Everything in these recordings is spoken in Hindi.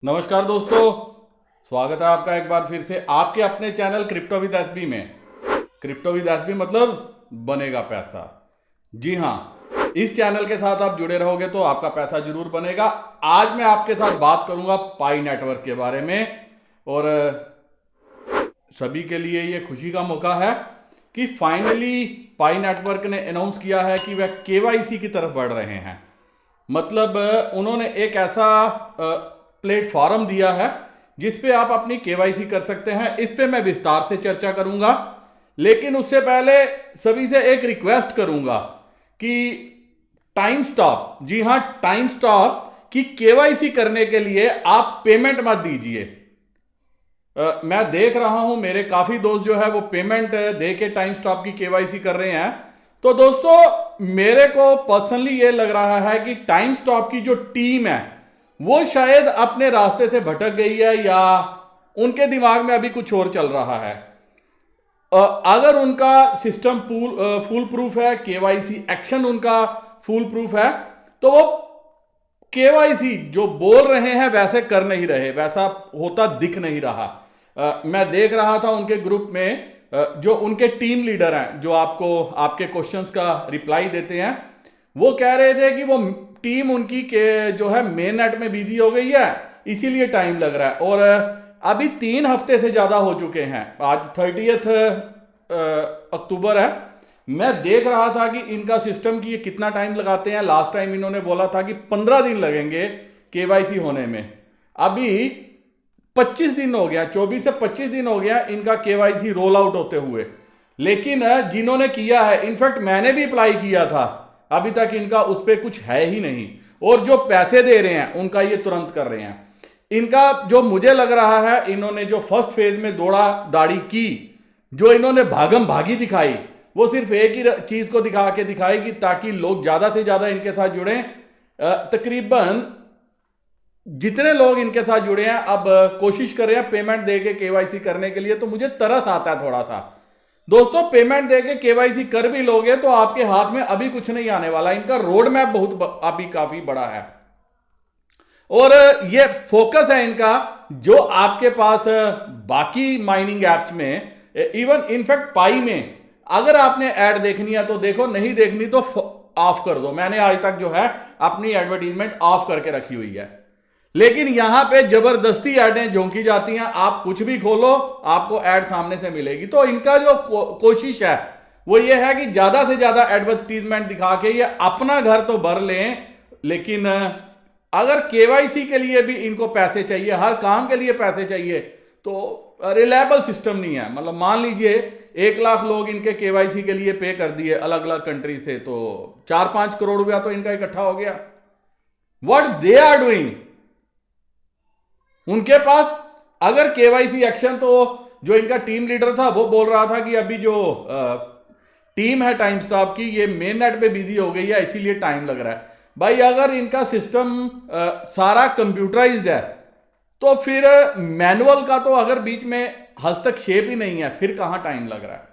नमस्कार दोस्तों, स्वागत है आपका एक बार फिर से आपके अपने चैनल क्रिप्टो विद एसबी में। क्रिप्टो विद एसबी मतलब बनेगा पैसा। जी हाँ, इस चैनल के साथ आप जुड़े रहोगे तो आपका पैसा जरूर बनेगा। आज मैं आपके साथ बात करूंगा पाई नेटवर्क के बारे में और सभी के लिए ये खुशी का मौका है कि फाइनली पाई नेटवर्क ने अनाउंस किया है कि वह केवाईसी की तरफ बढ़ रहे हैं। मतलब उन्होंने एक ऐसा प्लेटफॉर्म दिया है जिस पे आप अपनी केवाईसी कर सकते हैं। इस पे मैं विस्तार से चर्चा करूंगा, लेकिन उससे पहले सभी से एक रिक्वेस्ट करूंगा कि टाइम स्टॉप, जी हां टाइम स्टॉप की केवाईसी करने के लिए आप पेमेंट मत दीजिए। मैं देख रहा हूं मेरे काफी दोस्त जो है वो पेमेंट दे के टाइम स्टॉप की केवाईसी कर रहे हैं। तो दोस्तों, मेरे को पर्सनली ये लग रहा है कि टाइम स्टॉप की जो टीम है वो शायद अपने रास्ते से भटक गई है या उनके दिमाग में अभी कुछ और चल रहा है। अगर उनका सिस्टम फुल प्रूफ है, केवाईसी एक्शन उनका फुल प्रूफ है, तो वो केवाईसी जो बोल रहे हैं वैसे कर नहीं रहे, वैसा होता दिख नहीं रहा। मैं देख रहा था उनके ग्रुप में जो उनके टीम लीडर हैं, जो आपको आपके क्वेश्चंस का रिप्लाई देते हैं, वो कह रहे थे कि वो टीम उनकी के जो है मेन नेट में बिजी हो गई है, इसीलिए टाइम लग रहा है। और अभी 3 हफ्ते से ज्यादा हो चुके हैं। आज 30 अक्टूबर है। मैं देख रहा था कि इनका सिस्टम की ये कितना टाइम लगाते हैं। लास्ट टाइम इन्होंने बोला था कि 15 दिन लगेंगे केवाईसी होने में। अभी 25 दिन हो गया, 24 से 25 दिन हो गया इनका केवाईसी रोल आउट होते हुए। लेकिन जिन्होंने किया है, इनफैक्ट मैंने भी अप्लाई किया था, अभी तक इनका उस पर कुछ है ही नहीं। और जो पैसे दे रहे हैं उनका ये तुरंत कर रहे हैं। इनका जो मुझे लग रहा है, इन्होंने जो फर्स्ट फेज में दौड़ा दाड़ी की, जो इन्होंने भागम भागी दिखाई, वो सिर्फ एक ही चीज को दिखा के दिखाएगी ताकि लोग ज्यादा से ज्यादा इनके साथ जुड़े। तकरीबन जितने लोग इनके साथ जुड़े हैं अब कोशिश कर रहे हैं पेमेंट देके केवाईसी करने के लिए, तो मुझे तरस आता है थोड़ा सा। दोस्तों, पेमेंट देके केवाईसी कर भी लोगे तो आपके हाथ में अभी कुछ नहीं आने वाला। इनका रोड मैप बहुत अभी काफी बड़ा है और ये फोकस है इनका जो आपके पास बाकी माइनिंग एप्स में, इवन इनफैक्ट पाई में अगर आपने ऐड देखनी है तो देखो, नहीं देखनी तो ऑफ कर दो। मैंने आज तक जो है अपनी एडवर्टीजमेंट ऑफ करके रखी हुई है, लेकिन यहां पे जबरदस्ती ऐडें झोंकी जाती हैं। आप कुछ भी खोलो आपको ऐड सामने से मिलेगी। तो इनका जो कोशिश है वो ये है कि ज्यादा से ज्यादा एडवर्टीजमेंट दिखा के ये अपना घर तो भर लें, लेकिन अगर केवाईसी के लिए भी इनको पैसे चाहिए, हर काम के लिए पैसे चाहिए, तो रिलायबल सिस्टम नहीं है। मतलब मान लीजिए 1 लाख लोग इनके केवाईसी के लिए पे कर दिए अलग अलग कंट्री से, तो 4-5 करोड़ रुपया तो इनका इकट्ठा हो गया। व्हाट दे आर डूइंग, उनके पास अगर केवाईसी एक्शन, तो जो इनका टीम लीडर था वो बोल रहा था कि अभी जो टीम है टाइम स्टॉप की, ये मेन नेट पे बिजी हो गई है, इसीलिए टाइम लग रहा है। भाई, अगर इनका सिस्टम सारा कंप्यूटराइज्ड है तो फिर मैनुअल का तो अगर बीच में हस्तक्षेप ही नहीं है, फिर कहां टाइम लग रहा है।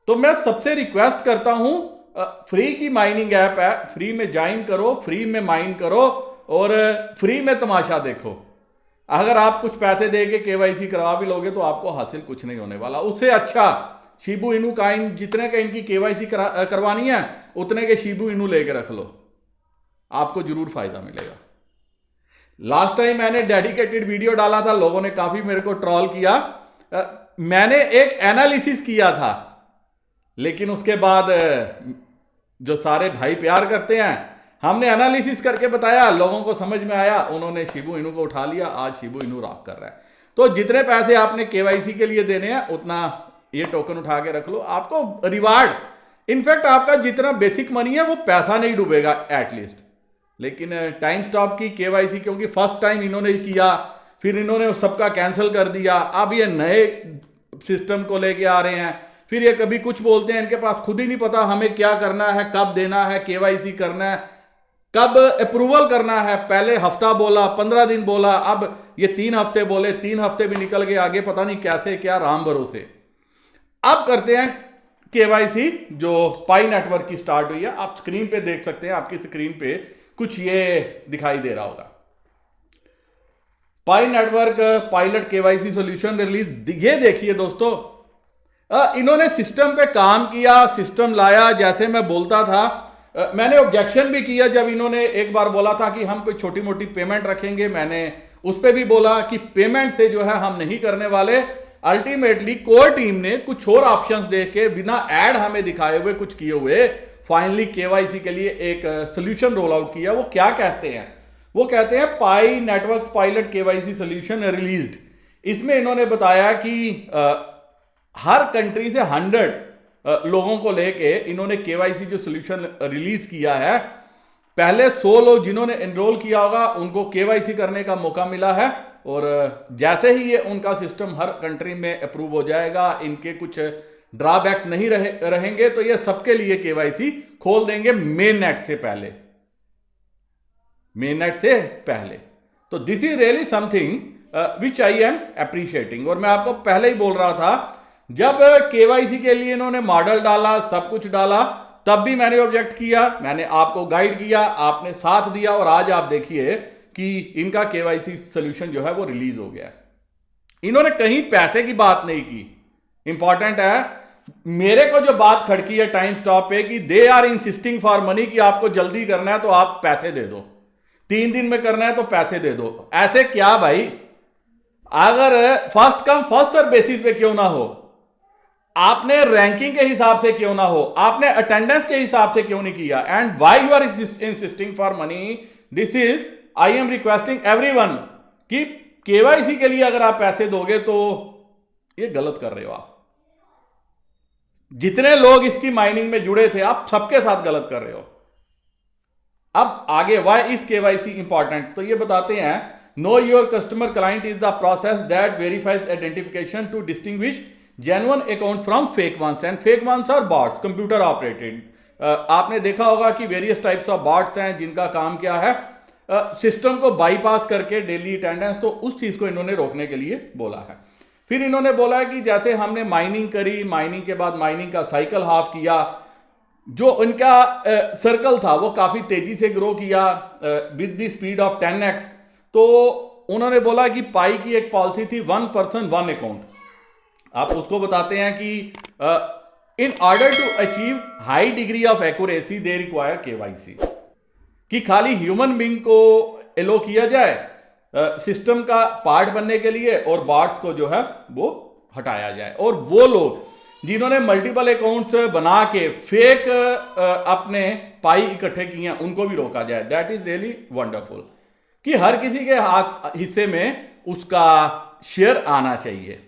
तो मैं सबसे रिक्वेस्ट करता हूं, फ्री की माइनिंग ऐप है, फ्री में ज्वाइन करो, फ्री में माइन करो और फ्री में तमाशा देखो। अगर आप कुछ पैसे देके केवाईसी करवा भी लोगे तो आपको हासिल कुछ नहीं होने वाला। उससे अच्छा शिबू इनू काइन, जितने का इनकी केवाईसी करवानी है उतने के शिबू इनू लेके रख लो, आपको जरूर फायदा मिलेगा। लास्ट टाइम मैंने डेडिकेटेड वीडियो डाला था, लोगों ने काफी मेरे को ट्रोल किया। मैंने एक एनालिसिस किया था, लेकिन उसके बाद जो सारे भाई प्यार करते हैं, हमने एनालिसिस करके बताया, लोगों को समझ में आया, उन्होंने शिबू इनू को उठा लिया। आज शिबू इनू रॉक कर रहा है। तो जितने पैसे आपने केवाईसी के लिए देने हैं उतना ये टोकन उठा के रख लो, आपको रिवार्ड, इनफैक्ट आपका जितना बेसिक मनी है वो पैसा नहीं डूबेगा एटलीस्ट। लेकिन टाइम स्टॉप की केवाईसी, क्योंकि फर्स्ट टाइम इन्होंने किया, फिर इन्होंने सबका कैंसिल कर दिया, अब ये नए सिस्टम को लेके आ रहे हैं, फिर ये कभी कुछ बोलते हैं, इनके पास खुद ही नहीं पता हमें क्या करना है, कब देना है, केवाईसी करना है, कब अप्रूवल करना है। पहले हफ्ता बोला, 15 दिन बोला, अब ये 3 हफ्ते बोले, 3 हफ्ते भी निकल गए, आगे पता नहीं कैसे क्या राम भरोसे। अब करते हैं केवाईसी जो पाई नेटवर्क की स्टार्ट हुई है। आप स्क्रीन पे देख सकते हैं, आपकी स्क्रीन पे कुछ ये दिखाई दे रहा होगा। Pi network pilot KYC solution release. ये देखिए दोस्तों, इन्होंने सिस्टम पे काम किया, सिस्टम लाया। जैसे मैं बोलता था, मैंने ऑब्जेक्शन भी किया जब इन्होंने एक बार बोला था कि हम कोई छोटी मोटी पेमेंट रखेंगे। मैंने उस पर भी बोला कि पेमेंट से जो है हम नहीं करने वाले। अल्टीमेटली कोर टीम ने कुछ और ऑप्शंस दे के, बिना एड हमें दिखाए हुए, कुछ किए हुए, फाइनली केवाईसी के लिए एक सोल्यूशन रोल आउट किया। वो क्या कहते हैं? वो कहते हैं Pi networks pilot KYC solution released. इसमें इन्होंने बताया कि हर कंट्री से 100 लोगों को लेके इन्होंने केवाईसी जो सोल्यूशन रिलीज किया है, पहले 100 लोग जिन्होंने एनरोल किया होगा उनको केवाईसी करने का मौका मिला है। और जैसे ही ये उनका सिस्टम हर कंट्री में अप्रूव हो जाएगा, इनके कुछ ड्रॉबैक्स नहीं रहेंगे, तो ये सबके लिए केवाईसी खोल देंगे मेन नेट से पहले, मेन नेट से पहले। तो this is really something which I am appreciating. और मैं आपको पहले ही बोल रहा था, जब केवाईसी के लिए इन्होंने मॉडल डाला, सब कुछ डाला, तब भी मैंने ऑब्जेक्ट किया, मैंने आपको गाइड किया, आपने साथ दिया, और आज आप देखिए कि इनका केवाईसी सोल्यूशन जो है वो रिलीज हो गया। इन्होंने कहीं पैसे की बात नहीं की। इंपॉर्टेंट है, मेरे को जो बात खड़की है टाइम स्टॉप पे कि they are insisting for money, कि आपको जल्दी करना है तो आप पैसे दे दो, 3 दिन में करना है तो पैसे दे दो। ऐसे क्या भाई? अगर first come first serve basis पे क्यों ना हो, आपने रैंकिंग के हिसाब से क्यों ना हो, आपने अटेंडेंस के हिसाब से क्यों नहीं किया? And why you are insisting for money? This is I am requesting everyone कि केवाईसी के लिए अगर आप पैसे दोगे तो ये गलत कर रहे हो आप। जितने लोग इसकी माइनिंग में जुड़े थे, आप सबके साथ गलत कर रहे हो। अब आगे व्हाई इज केवाईसी इंपॉर्टेंट, तो ये बताते हैं, know your customer client is the process that verifies identification to distinguish genuine account from fake ones, and fake ones are bots computer operated. आपने देखा होगा कि वेरियस टाइप्स ऑफ बॉट्स हैं जिनका काम क्या है, सिस्टम को बाईपास करके डेली अटेंडेंस, तो उस चीज को इन्होंने रोकने के लिए बोला है। फिर इन्होंने बोला है कि जैसे हमने माइनिंग करी, माइनिंग के बाद माइनिंग का साइकिल हाफ किया, जो इनका सर्कल था वो काफी तेजी से ग्रो किया with the speed of 10x। तो उन्होंने बोला कि पाई की एक पॉलिसी थी 1 पर्सन 1 अकाउंट। आप उसको बताते हैं कि in order to achieve high degree of accuracy they require KYC, कि खाली ह्यूमन बीइंग को एलो किया जाए सिस्टम का पार्ट बनने के लिए, और बॉट्स को जो है वो हटाया जाए। और वो लोग जिन्होंने मल्टीपल अकाउंट्स बना के फेक अपने पाई इकट्ठे किए हैं, उनको भी रोका जाए। दैट इज रियली वंडरफुल, कि हर किसी के हाथ हिस्से में उसका शेयर आना चाहिए।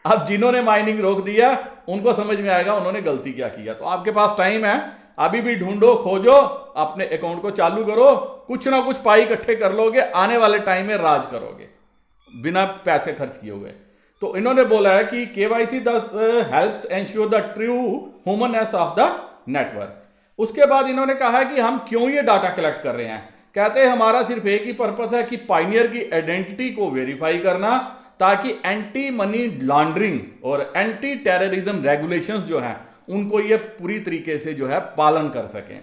अब जिन्होंने माइनिंग रोक दिया उनको समझ में आएगा उन्होंने गलती क्या किया। तो आपके पास टाइम है, अभी भी ढूंढो, खोजो, अपने अकाउंट को चालू करो, कुछ ना कुछ पाई इकट्ठे कर लोगे, आने वाले टाइम में राज करोगे बिना पैसे खर्च किए हुए। तो इन्होंने बोला है कि केवाईसी दस helps ensure the true humanness of the network. उसके बाद इन्होंने कहा है कि हम क्यों ये डाटा कलेक्ट कर रहे हैं। कहते हैं हमारा सिर्फ एक ही पर्पस है कि पायनियर की आइडेंटिटी को वेरीफाई करना, ताकि एंटी मनी लॉन्ड्रिंग और एंटी टेररिज्म रेगुलेशंस जो हैं उनको ये पूरी तरीके से जो है पालन कर सकें।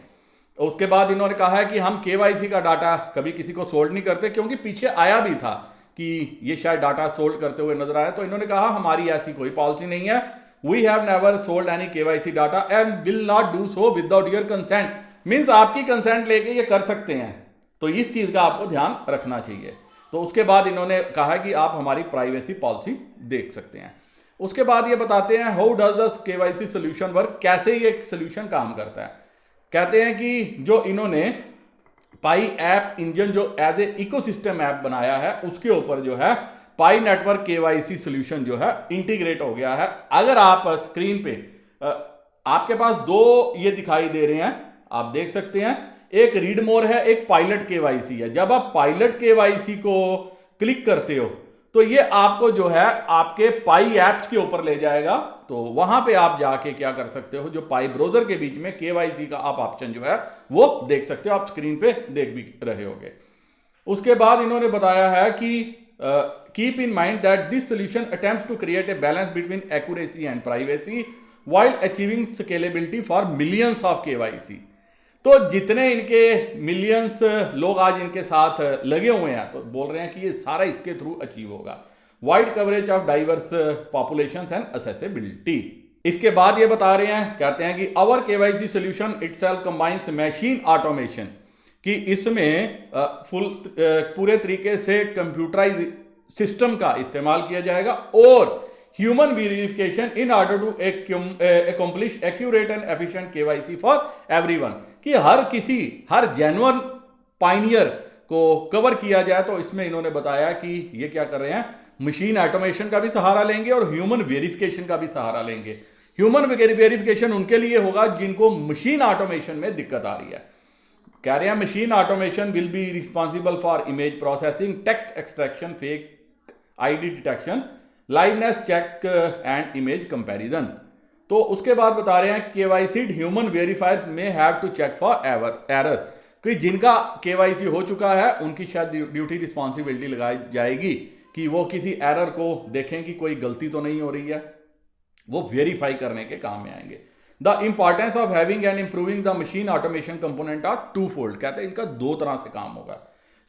उसके बाद इन्होंने कहा है कि हम केवाईसी का डाटा कभी किसी को सोल्ड नहीं करते, क्योंकि पीछे आया भी था कि ये शायद डाटा सोल्ड करते हुए नजर आया। तो इन्होंने कहा हमारी ऐसी कोई पॉलिसी नहीं है, we have never sold any KYC data and will not do so without your consent. Means आपकी कंसेंट लेके ये कर सकते हैं, तो इस चीज का आपको ध्यान रखना चाहिए। तो उसके बाद इन्होंने कहा कि आप हमारी प्राइवेसी पॉलिसी देख सकते हैं। उसके बाद ये बताते हैं how does the KYC solution work, कैसे ये सोल्यूशन काम करता है। कहते हैं कि जो इन्होंने पाई ऐप इंजन जो एज ए इकोसिस्टम ऐप बनाया है, उसके ऊपर जो है पाई नेटवर्क केवाईसी सोल्यूशन जो है इंटीग्रेट हो गया है। अगर आप स्क्रीन पे आपके पास दो ये दिखाई दे रहे हैं, आप देख सकते हैं, एक रीड मोर है, एक पायलट केवाईसी है। जब आप पायलट केवाईसी को क्लिक करते हो तो ये आपको जो है आपके पाई एप्स के ऊपर ले जाएगा। तो वहां पे आप जाके क्या कर सकते हो, जो पाई ब्राउजर के बीच में केवाईसी का आप ऑप्शन जो है वो देख सकते हो, आप स्क्रीन पे देख भी रहे होगे। उसके बाद इन्होंने बताया है कि keep in mind that this solution attempts to create a balance between accuracy and privacy while achieving scalability for millions of KYC. तो जितने इनके मिलियंस लोग आज इनके साथ लगे हुए हैं, तो बोल रहे हैं कि ये सारा इसके थ्रू अचीव होगा। Wide coverage of diverse population and accessibility. इसके बाद ये बता रहे हैं, कहते हैं कि our KYC solution itself combines machine automation, कि इसमें पूरे तरीके से कंप्यूटराइज सिस्टम का इस्तेमाल किया जाएगा और human verification in order to accomplish accurate and efficient KYC for everyone, कि हर जेन्युइन पाइनियर को कवर किया जाए। तो इसमें इन्होंने बताया कि ये क्या कर रहे हैं, मशीन ऑटोमेशन का भी सहारा लेंगे और ह्यूमन वेरिफिकेशन का भी सहारा लेंगे। ह्यूमन वेरिफिकेशन उनके लिए होगा जिनको मशीन ऑटोमेशन में दिक्कत आ रही है। कह रहे हैं machine automation will be responsible for image processing, text extraction, fake ID detection, liveness check and image comparison. तो उसके बाद बता रहे हैं केवाईसीड human verifiers may have to check for error, कि जिनका केवाईसी हो चुका है उनकी शायद ड्यूटी रिस्पॉन्सिबिलिटी लगाई जाएगी कि वो किसी एरर को देखें कि कोई गलती तो नहीं हो रही है, वो वेरीफाई करने के काम में आएंगे। The importance of having and improving the machine automation component are twofold, कहते हैं इनका दो तरह से काम होगा।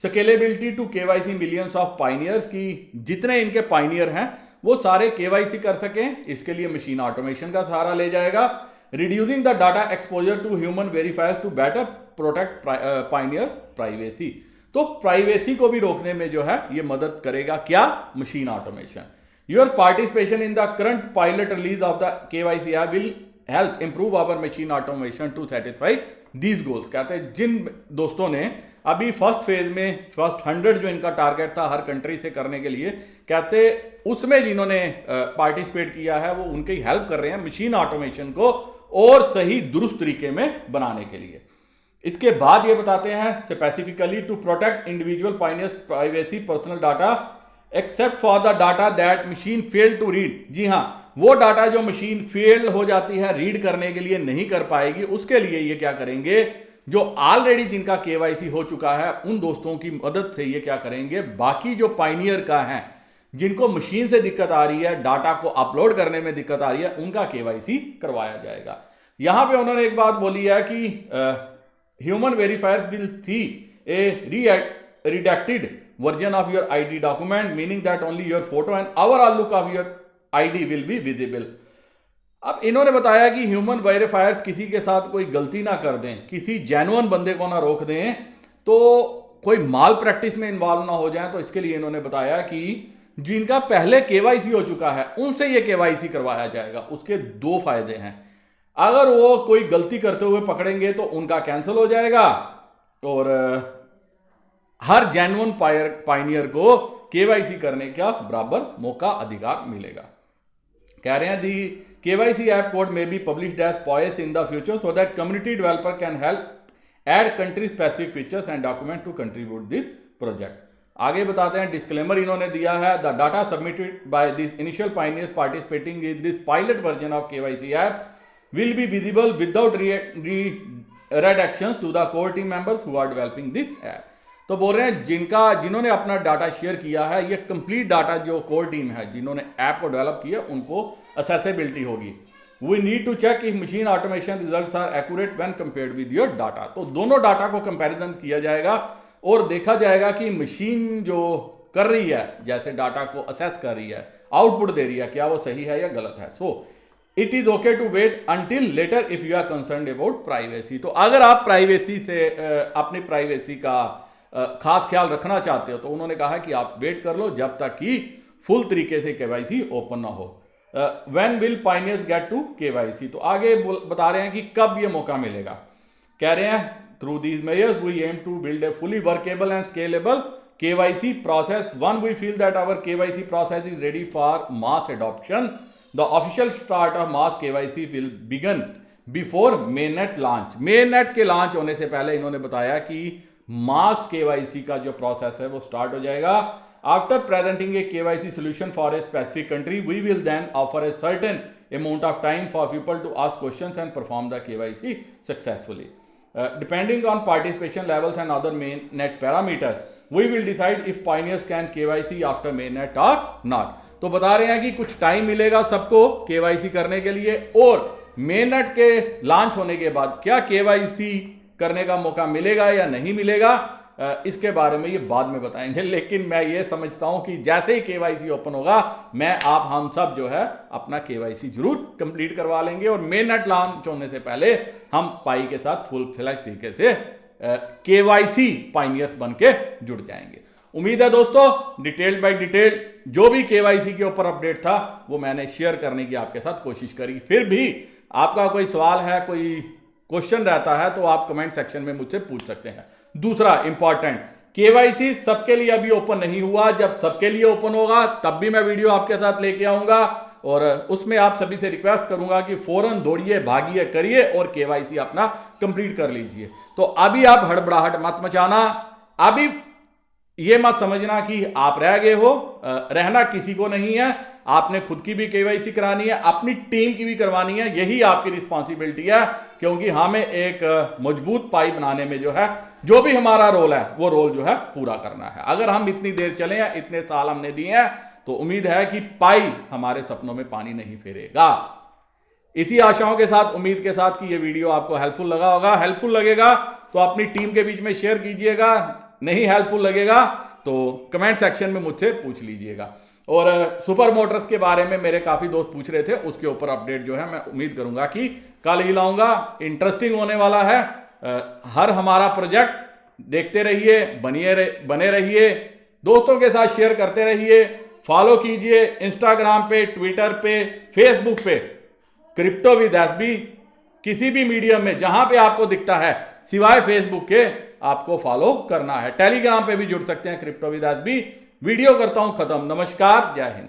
Scalability to KYC millions of pioneers, की जितने इनके पाइनियर हैं वो सारे केवाईसी कर सकें, इसके लिए मशीन ऑटोमेशन का सहारा ले जाएगा। Reducing the data exposure to human verifiers to better protect pioneers privacy, तो प्राइवेसी को भी रोकने में जो है ये मदद करेगा क्या, machine automation. Your participation in the current pilot release of the KYC app will help improve our machine automation to satisfy these goals, कहते हैं जिन दोस्तों ने अभी फर्स्ट फेज में फर्स्ट 100 जो इनका टारगेट था हर कंट्री से करने के लिए, कहते उसमें जिन्होंने पार्टिसिपेट किया है वो उनकी हेल्प कर रहे हैं मशीन ऑटोमेशन को और सही दुरुस्त तरीके में बनाने के लिए। इसके बाद ये बताते हैं specifically to protect individual pioneers privacy personal data except for the data that machine fail to read. जी हाँ, वो डाटा जो मशीन फेल हो जाती है, रीड करने के लिए नहीं कर पाएगी, उसके लिए ये क्या करेंगे, जो ऑलरेडी जिनका केवाईसी हो चुका है उन दोस्तों की मदद से ये क्या करेंगे, बाकी जो पाइनियर का है जिनको मशीन से दिक्कत आ रही है, डाटा को अपलोड करने में दिक्कत आ रही है, उनका केवाईसी करवाया जाएगा। यहां पे उन्होंने एक बात बोली है कि human verifiers will see a redacted version of your ID document, meaning that only your photo and overall look of your ID will be visible। अब इन्होंने बताया कि ह्यूमन वेरीफायर्स किसी के साथ कोई गलती ना कर दें, किसी जेन्युइन बंदे को ना रोक दें, तो कोई माल प्रैक्टिस में इन्वॉल्व ना हो जाए। तो इसके लिए इन्होंने बताया कि जिनका पहले केवाईसी हो चुका है उनसे ये केवाईसी करवाया जाएगा। उसके दो फायदे हैं, अगर वो कोई गलती करते हुए पकड़ेंगे तो उनका कैंसिल हो जाएगा और हर जेन्युइन पाइनियर को केवाईसी करने का बराबर मौका अधिकार मिलेगा। कह रहे हैं the KYC app code may be published as poise in the future so that community developer can help add country specific features and document to contribute this project. आगे बताते हैं, डिस्क्लेमर इन्होंने दिया है, the data submitted by this initial pioneers participating in this pilot version of KYC app will be visible without redirections to the core team members who are developing this app। तो बोल रहे हैं जिन्होंने अपना डाटा शेयर किया है, ये कंप्लीट डाटा जो कोर टीम है जिन्होंने ऐप को डेवलप किया उनको असेसिबिलिटी होगी। We need to check if machine automation results are accurate when compared with your data. तो दोनों डाटा को कंपैरिजन किया जाएगा और देखा जाएगा कि मशीन जो कर रही है, जैसे डाटा को असेस कर रही है, आउटपुट दे रही है, क्या वो सही है या गलत है। So it is okay to wait until later if you are concerned about privacy. तो अगर आप प्राइवेसी से अपनी प्राइवेसी का खास ख्याल रखना चाहते हो तो उन्होंने कहा कि आप वेट कर लो जब तक कि फुल तरीके से केवाईसी ओपन ना हो। When will pioneers get to KYC, तो आगे बता रहे हैं कि कब ये मौका मिलेगा। कह रहे हैं through these measures we aim to build a fully workable and scalable KYC process। One, we feel that our KYC process is ready for mass adoption। The official start of mass KYC will begin before mainnet launch। mainnet के लॉन्च होने से पहले इन्होंने बताया कि मास KYC का जो प्रोसेस है वो स्टार्ट हो जाएगा। After presenting A KYC solution for a specific country, we will then offer a certain amount of time for people to ask questions and perform the KYC successfully। Depending on participation levels and other mainnet parameters, we will decide if pioneers can KYC after mainnet or not। तो बता रहे हैं कि कुछ टाइम मिलेगा सबको KYC करने के लिए और mainnet के लॉन्च होने के बाद क्या KYC करने का मौका मिलेगा या नहीं मिलेगा, इसके बारे में ये बाद में बताएंगे। लेकिन मैं ये समझता हूं कि जैसे ही केवाईसी ओपन होगा, मैं आप हम सब जो है अपना केवाईसी जरूर कंप्लीट करवा लेंगे और मेन नेट लॉन्च होने से पहले हम पाई के साथ फुल फ्लैश तरीके से केवाईसी पाइनियर्स बन के जुड़ जाएंगे। उम्मीद है दोस्तों डिटेल बाय डिटेल जो भी केवाईसी के ऊपर अपडेट था वो मैंने शेयर करने की आपके साथ कोशिश करी। फिर भी आपका कोई सवाल है, कोई क्वेश्चन रहता है तो आप कमेंट सेक्शन में मुझसे पूछ सकते हैं। दूसरा इंपॉर्टेंट, केवाईसी सबके लिए अभी ओपन नहीं हुआ, जब सबके लिए ओपन होगा तब भी मैं वीडियो आपके साथ लेके आऊंगा और उसमें आप सभी से रिक्वेस्ट करूंगा कि फौरन दौड़िए, भागिए, करिए और केवाईसी अपना कंप्लीट कर लीजिए। तो अभी आप हड़बड़ाहट मत मचाना, अभी ये मत समझना कि आप रह गए हो, रहना किसी को नहीं है। आपने खुद की भी केवाईसी करानी है, अपनी टीम की भी करवानी है, यही आपकी रिस्पॉन्सिबिलिटी है, क्योंकि हमें एक मजबूत पाई बनाने में जो है जो भी हमारा रोल है वो रोल जो है पूरा करना है। अगर हम इतनी देर चले हैं, इतने साल हमने दिए हैं, तो उम्मीद है कि पाई हमारे सपनों में पानी नहीं फेरेगा। इसी आशाओं के साथ, उम्मीद के साथ कि ये वीडियो आपको हेल्पफुल लगा होगा। हेल्पफुल लगेगा तो अपनी टीम के बीच में शेयर कीजिएगा, नहीं हेल्पफुल लगेगा तो कमेंट सेक्शन में मुझसे पूछ लीजिएगा। और सुपर मोटर्स के बारे में मेरे काफी दोस्त पूछ रहे थे, उसके ऊपर अपडेट जो है मैं उम्मीद करूंगा कि कल ही लाऊंगा। इंटरेस्टिंग होने वाला है। हर हमारा प्रोजेक्ट देखते रहिए, बने रहिए, दोस्तों के साथ शेयर करते रहिए, फॉलो कीजिए इंस्टाग्राम पे, ट्विटर पे, फेसबुक पे क्रिप्टो विद एसबी। किसी भी मीडियम में जहां पे आपको दिखता है सिवाय फेसबुक के आपको फॉलो करना है। टेलीग्राम पे भी जुड़ सकते हैं क्रिप्टो विद एसबी। वीडियो करता हूं खत्म। नमस्कार, जय हिंद।